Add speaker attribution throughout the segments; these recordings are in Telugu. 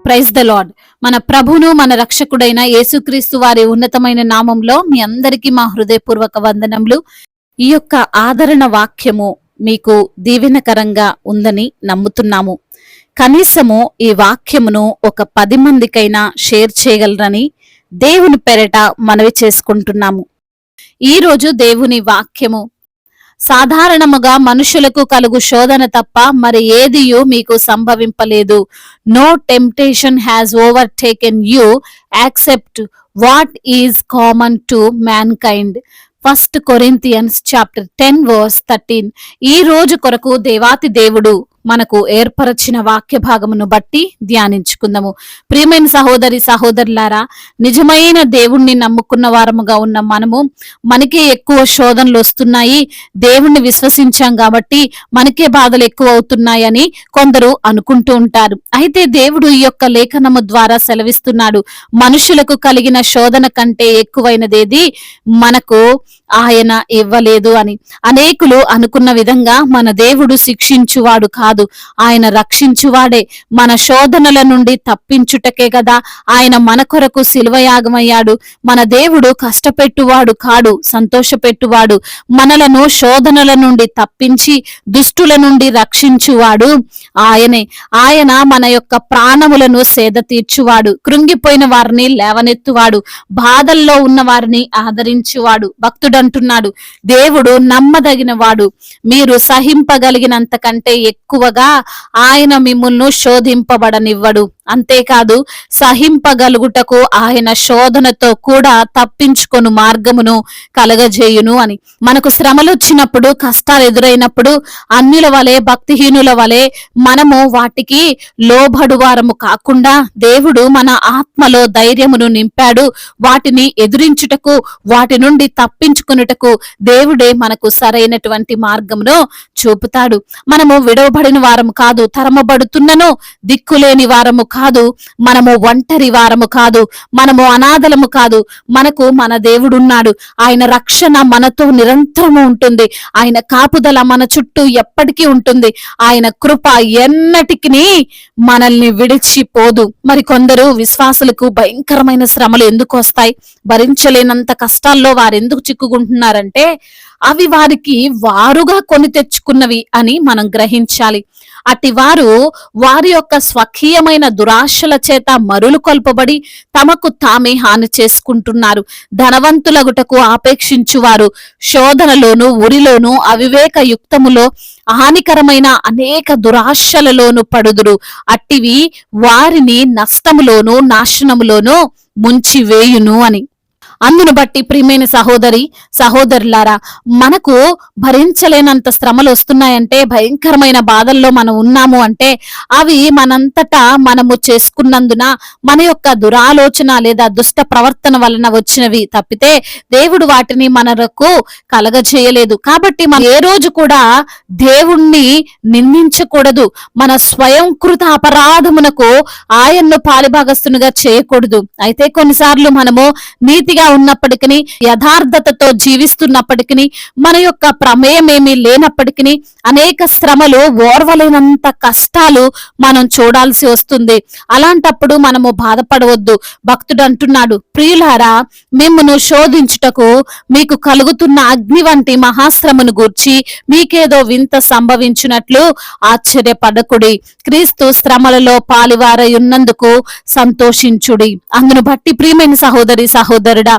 Speaker 1: Praise the lord. మన ప్రభును మన రక్షకుడైన యేసుక్రీస్తు వారి ఉన్నతమైన నామంలో మీ అందరికీ మా హృదయపూర్వక వందనములు. ఈ యొక్క ఆదరణ వాక్యము మీకు దీవెనకరంగా ఉందని నమ్ముతున్నాము. కనీసము ఈ వాక్యమును ఒక 10 మందికైనా షేర్ చేయగలరని దేవుని పేరట మనవి చేసుకుంటున్నాము. ఈ రోజు దేవుని వాక్యము, సాధారణముగా మనుషులకు కలుగు శోధన తప్ప మరి ఏదియు మీకు సంభవింపలేదు. No temptation has overtaken you accept what is common to mankind. 1 Corinthians chapter 10 verse 13. ఈ రోజు కొరకు దేవాతి దేవుడు మనకు ఏర్పరచిన వాక్య భాగమును బట్టి ధ్యానించుకుందాము. ప్రియమైన సహోదరి సహోదరులారా, నిజమైన దేవుణ్ణి నమ్ముకున్న వారముగా ఉన్న మనకే ఎక్కువ శోధనలు వస్తున్నాయి, దేవుణ్ణి విశ్వసించాం కాబట్టి మనకే బాధలు ఎక్కువ అవుతున్నాయని కొందరు అనుకుంటూ ఉంటారు. అయితే దేవుడు ఈ యొక్క లేఖనము ద్వారా సెలవిస్తున్నాడు, మనుషులకు కలిగిన శోధన కంటే ఎక్కువైనదేది మనకు ఆయన ఇవ్వలేదు అని. అనేకులు అనుకున్న విధంగా మన దేవుడు శిక్షించువాడు కాదు, ఆయన రక్షించువాడే. మన శోధనల నుండి తప్పించుటకే కదా ఆయన మన కొరకు శిలువయాగమయ్యాడు. మన దేవుడు కష్టపెట్టువాడు కాడు, సంతోషపెట్టువాడు. మనలను శోధనల నుండి తప్పించి దుష్టుల నుండి రక్షించువాడు ఆయనే. ఆయన మన యొక్క ప్రాణములను సేద తీర్చువాడు, కృంగిపోయిన వారిని లేవనెత్తువాడు, బాధల్లో ఉన్న వారిని ఆదరించువాడు. భక్తుడు అంటున్నాడు, దేవుడు నమ్మదగిన వాడు, మీరు సహింపగలిగినంత కంటే ఎక్కువగా ఆయన మిమ్ములను శోధింపబడనివ్వడు. అంతేకాదు, సహింపగలుగుటకు ఆయన శోధనతో కూడా తప్పించుకొను మార్గమును కలగజేయును అని. మనకు శ్రమలు వచ్చినప్పుడు, కష్టాలు ఎదురైనప్పుడు అన్యుల వలె, భక్తిహీనుల వలె మనము వాటికి లోబడువారము కాకుండా దేవుడు మన ఆత్మలో ధైర్యమును నింపాడు. వాటిని ఎదురించుటకు, వాటి నుండి తప్పించుకున్నటకు దేవుడే మనకు సరైనటువంటి మార్గమును చూపుతాడు. మనము విడవబడిన వారము కాదు, తరమబడుతున్నను దిక్కులేని వారము కాదు, మనము ఒంటరి వారము కాదు, మనము అనాథలము కాదు. మనకు మన దేవుడున్నాడు. ఆయన రక్షణ మనతో నిరంతరము ఉంటుంది. ఆయన కాపుదల మన చుట్టూ ఎప్పటికీ ఉంటుంది. ఆయన కృప ఎన్నటికి మనల్ని విడిచిపోదు. మరి కొందరు విశ్వాసులకు భయంకరమైన శ్రమలు ఎందుకు వస్తాయి, భరించలేనంత కష్టాల్లో వారు ఎందుకు చిక్కుకుంటున్నారంటే అవి వారికి వారుగా కొని తెచ్చుకున్నవి అని మనం గ్రహించాలి. అట్టి వారు వారి యొక్క స్వకీయమైన దురాశల చేత మరులు కొల్పబడి తమకు తామే హాని చేసుకుంటున్నారు. ధనవంతులగుటకు ఆపేక్షించువారు శోధనలోను, ఉరిలోను, అవివేక యుక్తములో, హానికరమైన అనేక దురాశలలోను పడుదురు. అట్టివి వారిని నష్టములోను, నాశనములోను ముంచివేయును అని. అందును బట్టి ప్రియమైన సహోదరి సహోదరులారా, మనకు భరించలేనంత శ్రమలు వస్తున్నాయంటే, భయంకరమైన బాధల్లో మనం ఉన్నాము అంటే అవి మనంతటా మనము చేసుకున్నందున, మన యొక్క దురాలోచన లేదా దుష్ట ప్రవర్తన వలన వచ్చినవి తప్పితే దేవుడు వాటిని మనకు కలగజేయలేదు. కాబట్టి మనం ఏ రోజు కూడా దేవుణ్ణి నిందించకూడదు. మన స్వయంకృత అపరాధమునకు ఆయన్ను పాలిభాగస్తునిగా చేయకూడదు. అయితే కొన్నిసార్లు మనము నీతిగా ఉన్నప్పటికీ, యథార్థతతో జీవిస్తున్నప్పటికీ, మన యొక్క ప్రమేయమేమీ లేనప్పటికీ అనేక శ్రమలు, ఓర్వలేనంత కష్టాలు మనం చూడాల్సి వస్తుంది. అలాంటప్పుడు మనము బాధపడవద్దు. భక్తుడు అంటున్నాడు, ప్రియులారా, మిమ్మును శోధించుటకు మీకు కలుగుతున్న అగ్ని వంటి మహాశ్రమను గూర్చి మీకేదో వింత సంభవించినట్లు ఆశ్చర్యపడకుడి. క్రీస్తు శ్రమలలో పాలివారై ఉన్నందుకు సంతోషించుడి. అందును బట్టి ప్రియమైన సహోదరి సహోదరుడా,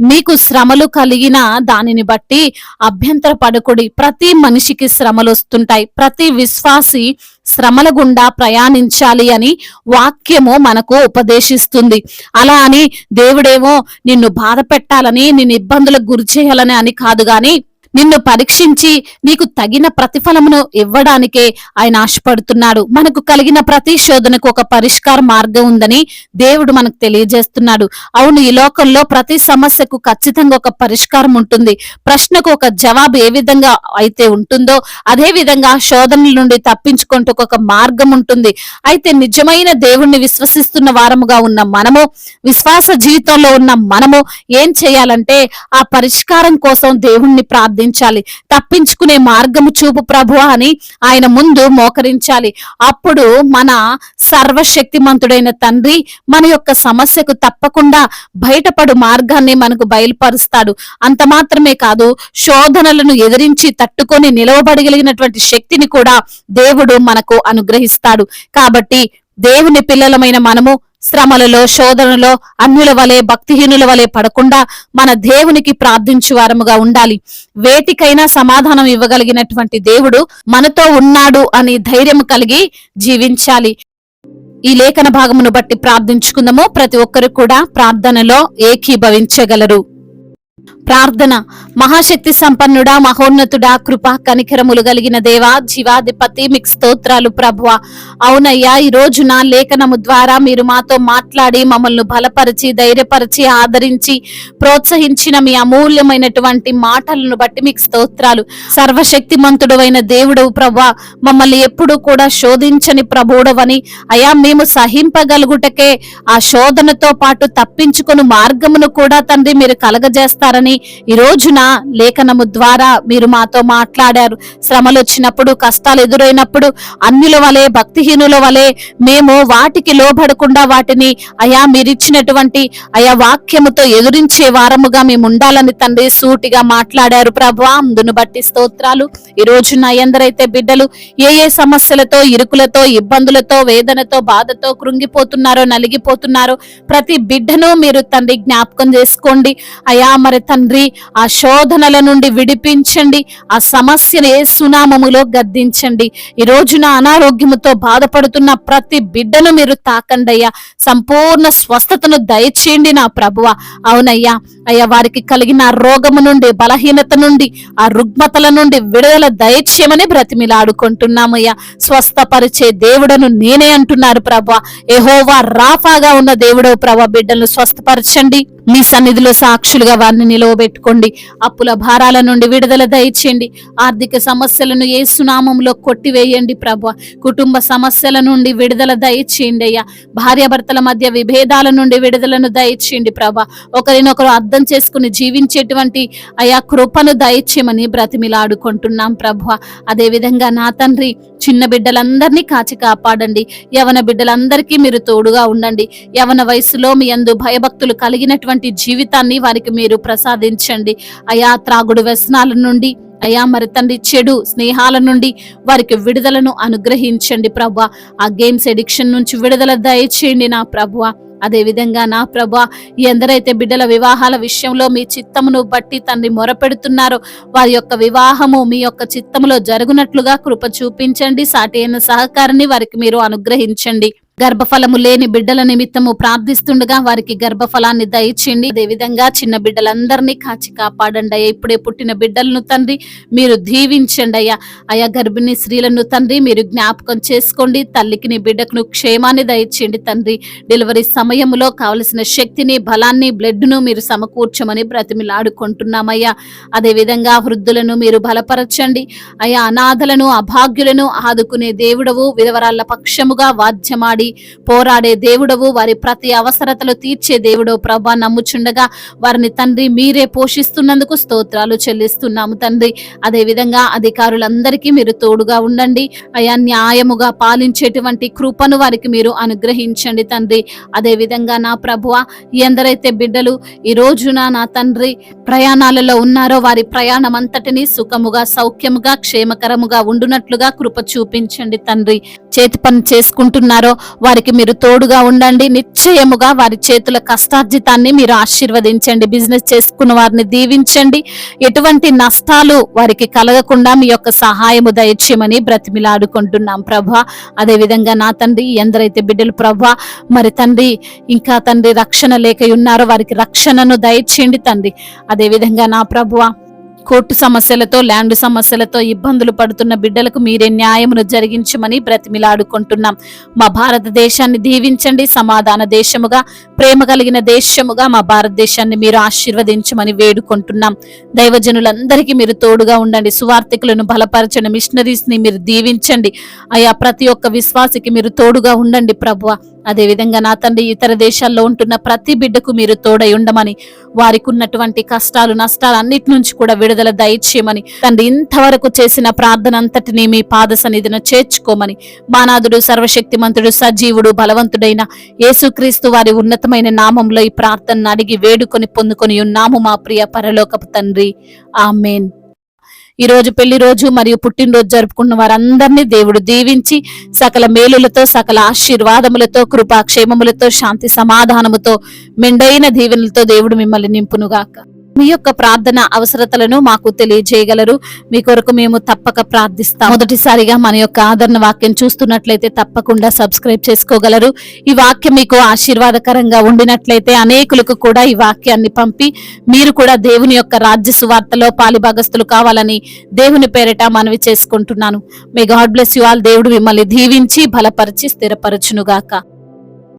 Speaker 1: మీకు శ్రమలు కలిగిన దానిని బట్టి అభ్యంతర పడకుడి. ప్రతి మనిషికి శ్రమలు వస్తుంటాయి. ప్రతి విశ్వాసి శ్రమల గుండా ప్రయాణించాలి అని వాక్యము మనకు ఉపదేశిస్తుంది. అలా అని దేవుడేమో నిన్ను బాధ పెట్టాలని, నిన్ను ఇబ్బందులకు గురి చేయాలని అని కాదు, గాని నిన్ను పరీక్షించి నీకు తగిన ప్రతిఫలమును ఇవ్వడానికే ఆయన ఆశపడుతున్నాడు. మనకు కలిగిన ప్రతి శోధనకు ఒక పరిష్కార మార్గం ఉందని దేవుడు మనకు తెలియజేస్తున్నాడు. అవును, ఈ లోకంలో ప్రతి సమస్యకు ఖచ్చితంగా ఒక పరిష్కారం ఉంటుంది. ప్రశ్నకు ఒక జవాబు ఏ విధంగా అయితే ఉంటుందో అదే విధంగా శోధనల నుండి తప్పించుకుంటూ ఒక మార్గం ఉంటుంది. అయితే నిజమైన దేవుణ్ణి విశ్వసిస్తున్న వారముగా ఉన్న మనము, విశ్వాస జీవితంలో ఉన్న మనము ఏం చేయాలంటే ఆ పరిష్కారం కోసం దేవుణ్ణి ప్రార్థన ప్రార్థించాలి. తప్పించుకునే మార్గము చూపు ప్రభువా అని ఆయన ముందు మోకరించాలి. అప్పుడు మన సర్వశక్తిమంతుడైన తండ్రి మన యొక్క సమస్యకు తప్పకుండా బయటపడు మార్గాన్ని మనకు బయలుపరుస్తాడు. అంత మాత్రమే కాదు, శోధనలను ఎదిరించి తట్టుకొని నిలవబడగలిగినటువంటి శక్తిని కూడా దేవుడు మనకు అనుగ్రహిస్తాడు. కాబట్టి దేవుని పిల్లలమైన మనము శ్రమలలో, శోధనలో అన్యుల వలె, భక్తిహీనుల వలె పడకుండా మన దేవునికి ప్రార్థించు వారముగా ఉండాలి. వేటికైనా సమాధానం ఇవ్వగలిగినటువంటి దేవుడు మనతో ఉన్నాడు అని ధైర్యం కలిగి జీవించాలి. ఈ లేఖన భాగమును బట్టి ప్రార్థించుకుందాము. ప్రతి ఒక్కరు కూడా ప్రార్థనలో ఏకీభవించగలరు. ప్రార్థన. మహాశక్తి సంపన్నుడా, మహోన్నతుడా, కృపా కనికరములు కలిగిన దేవా, జీవాధిపతి, మీకు స్తోత్రాలు ప్రభువా. అవునయ్యా, ఈ రోజు నా లేఖనము ద్వారా మీరు మాతో మాట్లాడి మమ్మల్ని బలపరిచి, ధైర్యపరిచి, ఆదరించి, ప్రోత్సహించిన మీ అమూల్యమైనటువంటి మాటలను బట్టి మీకు స్తోత్రాలు. సర్వశక్తిమంతుడు అయిన దేవుడవు ప్రభువా, మమ్మల్ని ఎప్పుడు కూడా శోధించని ప్రభువుడవని, అయా మేము సహింపగలుగుటకే ఆ శోధనతో పాటు తప్పించుకుని మార్గమును కూడా తండ్రి మీరు కలగజేస్తారని ఈ రోజున లేఖనము ద్వారా మీరు మాతో మాట్లాడారు. శ్రమలు వచ్చినప్పుడు, కష్టాలు ఎదురైనప్పుడు అన్యుల వలె, భక్తిహీనుల వలె మేము వాటికి లోబడకుండా వాటిని అయా మీరిచ్చినటువంటి అయా వాక్యముతో ఎదురించే వారముగా మేము ఉండాలని తండ్రి సూటిగా మాట్లాడారు ప్రభువా. అందును బట్టి స్తోత్రాలు. ఈ రోజున ఎందరైతే బిడ్డలు ఏ ఏ సమస్యలతో, ఇరుకులతో, ఇబ్బందులతో, వేదనతో, బాధతో కృంగిపోతున్నారో, నలిగిపోతున్నారో ప్రతి బిడ్డను మీరు తండ్రి జ్ఞాపకం చేసుకోండి అయా. మరి తండ్రి ఆ శోధనల నుండి విడిపించండి, ఆ సమస్యను యేసు నామములో గద్దించండి. ఈ రోజున అనారోగ్యముతో బాధపడుతున్న ప్రతి బిడ్డను మీరు తాకండి అయ్యా. సంపూర్ణ స్వస్థతను దయచేయండి నా ప్రభువా. అవునయ్యా, అయ్యా వారికి కలిగిన రోగము నుండి, బలహీనత నుండి, ఆ రుగ్మతల నుండి విడుదల దయచేయమని బ్రతిమిలాడుకుంటున్నామయ్యా. స్వస్థపరిచే దేవుడను నేనే అంటున్నారు ప్రభువా. యెహోవా రాఫాగా ఉన్న దేవుడవు ప్రభువా, బిడ్డలను స్వస్థపరచండి. మీ సన్నిధిలో సాక్షులుగా వారిని నిలవబెట్టుకోండి. అప్పుల భారాల నుండి విడుదల దయచేయండి. ఆర్థిక సమస్యలను యేసు నామములో కొట్టివేయండి ప్రభువా. కుటుంబ సమస్యల నుండి విడుదల దయచేయండి అయ్యా. భార్యాభర్తల మధ్య విభేదాల నుండి విడుదలను దయచేయండి ప్రభా. ఒకరినొకరు అర్థం చేసుకుని జీవించేటువంటి అయా కృపను దయచేయమని బ్రతిమిలాడుకుంటున్నాం ప్రభువా. అదే విధంగా నా తండ్రి చిన్న బిడ్డలందరినీ కాచి కాపాడండి. యవన బిడ్డలందరికీ మీరు తోడుగా ఉండండి. యవన వయసులో మీ యందు భయభక్తులు కలిగినటువంటి జీవితాన్ని వారికి మీరు ప్రసాదించండి అయా. త్రాగుడు వ్యసనాల నుండి అయా, మరి తండ్రి చెడు స్నేహాల నుండి వారికి విడుదలను అనుగ్రహించండి ప్రభువా. ఆ గేమ్స్ ఎడిక్షన్ నుంచి విడుదల దయచేయండి నా ప్రభువా. అదే విధంగా నా ప్రభువా, ఎందరైతే బిడ్డల వివాహాల విషయంలో మీ చిత్తమును బట్టి తండ్రి మొరపెడుతున్నారో వారి యొక్క వివాహము మీ యొక్క చిత్తములో జరుగునట్లుగా కృప చూపించండి. సాటి అయిన సహకారాన్ని వారికి మీరు అనుగ్రహించండి. గర్భఫలము లేని బిడ్డల నిమిత్తము ప్రార్థిస్తుండగా వారికి గర్భఫలాన్ని దయచేయండి. అదేవిధంగా చిన్న బిడ్డలందరినీ కాచి కాపాడండి అయ్యా. ఇప్పుడే పుట్టిన బిడ్డలను తండ్రి మీరు దీవించండి అయ్యా. అయా గర్భిణీ స్త్రీలను తండ్రి మీరు జ్ఞాపకం చేసుకోండి. తల్లికి నీ బిడ్డకును క్షేమాన్ని దయచేయండి తండ్రి. డెలివరీ సమయంలో కావలసిన శక్తిని, బలాన్ని, బ్లడ్ను మీరు సమకూర్చమని బ్రతిమిలాడుకుంటున్నామయ్యా. అదేవిధంగా వృద్ధులను మీరు బలపరచండి అయా. అనాథలను, అభాగ్యులను ఆదుకునే దేవుడవు, విధవరాళ్ల పక్షముగా వాద్యమాడి పోరాడే దేవుడవు, వారి ప్రతి అవసరతలు తీర్చే దేవుడవు ప్రభా. నమ్ముచుండగా వారిని తండ్రి మీరే పోషిస్తున్నందుకు స్తోత్రాలు చెల్లిస్తున్నాము తండ్రి. అదే విధంగా అధికారులందరికీ మీరు తోడుగా ఉండండి అయా. న్యాయముగా పాలించేటువంటి కృపను వారికి మీరు అనుగ్రహించండి తండ్రి. అదే విధంగా నా ప్రభువా, ఎందరైతే బిడ్డలు ఈ రోజున నా తండ్రి ప్రయాణాలలో ఉన్నారో వారి ప్రయాణం అంతటిని సుఖముగా, సౌఖ్యముగా, క్షేమకరముగా ఉండునట్లుగా కృప చూపించండి తండ్రి. చేతి పని చేసుకుంటున్నారో వారికి మీరు తోడుగా ఉండండి. నిశ్చయముగా వారి చేతుల కష్టార్జితాన్ని మీరు ఆశీర్వదించండి. బిజినెస్ చేసుకున్న వారిని దీవించండి. ఎటువంటి నష్టాలు వారికి కలగకుండా మీ యొక్క సహాయము దయచేయమని బ్రతిమిలాడుకుంటున్నాం ప్రభా. అదే విధంగా నా తండ్రి ఎందరైతే బిడ్డలు ప్రభా మరి తండ్రి ఇంకా తండ్రి రక్షణ లేక ఉన్నారో వారికి రక్షణను దయచేయండి తండ్రి. అదే విధంగా నా ప్రభువా, కోర్టు సమస్యలతో, ల్యాండ్ సమస్యలతో ఇబ్బందులు పడుతున్న బిడ్డలకు మీరే న్యాయమును జరిగించమని బ్రతిమిలాడుకుంటున్నాం. మా భారతదేశాన్ని దీవించండి. సమాధాన దేశముగా, ప్రేమ కలిగిన దేశముగా మా భారతదేశాన్ని మీరు ఆశీర్వదించమని వేడుకుంటున్నాం. దైవజనులందరికీ మీరు తోడుగా ఉండండి. సువార్థికులను బలపరచండి. మిషనరీస్ ని మీరు దీవించండి అయా. ప్రతి ఒక్క విశ్వాసికి మీరు తోడుగా ఉండండి ప్రభువా. అదే విధంగా నా తండ్రి ఇతర దేశాల్లో ఉంటున్న ప్రతి బిడ్డకు మీరు తోడై ఉండమని, వారికి ఉన్నటువంటి కష్టాలు, నష్టాలు అన్నిటి నుంచి కూడా విడుదల విడుదల దయచేయమని తండ్రి, ఇంతవరకు చేసిన ప్రార్థన అంతటినీ మీ పాద సన్నిధిన చేర్చుకోమని మానాథుడు, సర్వశక్తిమంతుడు, సజీవుడు, బలవంతుడైన యేసుక్రీస్తు వారి ఉన్నతమైన నామంలో ఈ ప్రార్థనను అడిగి వేడుకొని పొందుకొని ఉన్నాము మా ప్రియ పరలోకపు తండ్రి. ఆమేన్. ఈ రోజు పెళ్లి రోజు మరియు పుట్టినరోజు జరుపుకున్న వారందరినీ దేవుడు దీవించి సకల మేలులతో, సకల ఆశీర్వాదములతో, కృపాక్షేమములతో, శాంతి సమాధానముతో, మెండైన దీవెనలతో దేవుడు మిమ్మల్ని నింపునుగాక. మీ యొక్క ప్రార్థన అవసరతలను మాకు తెలియజేయగలరు. మీ కొరకు మేము తప్పక ప్రార్థిస్తాం. మొదటిసారిగా మన యొక్క ఆదరణ వాక్యం చూస్తున్నట్లయితే తప్పకుండా సబ్స్క్రైబ్ చేసుకోగలరు. ఈ వాక్యం మీకు ఆశీర్వాదకరంగా ఉండినట్లయితే అనేకులకు కూడా ఈ వాక్యాన్ని పంపి మీరు కూడా దేవుని యొక్క రాజ్య సువార్తలో పాలిభాగస్తులు కావాలని దేవుని పేరిట మనవి చేసుకుంటున్నాను. May God bless you all. దేవుడు మిమ్మల్ని దీవించి బలపరిచి స్థిరపరచునుగాక.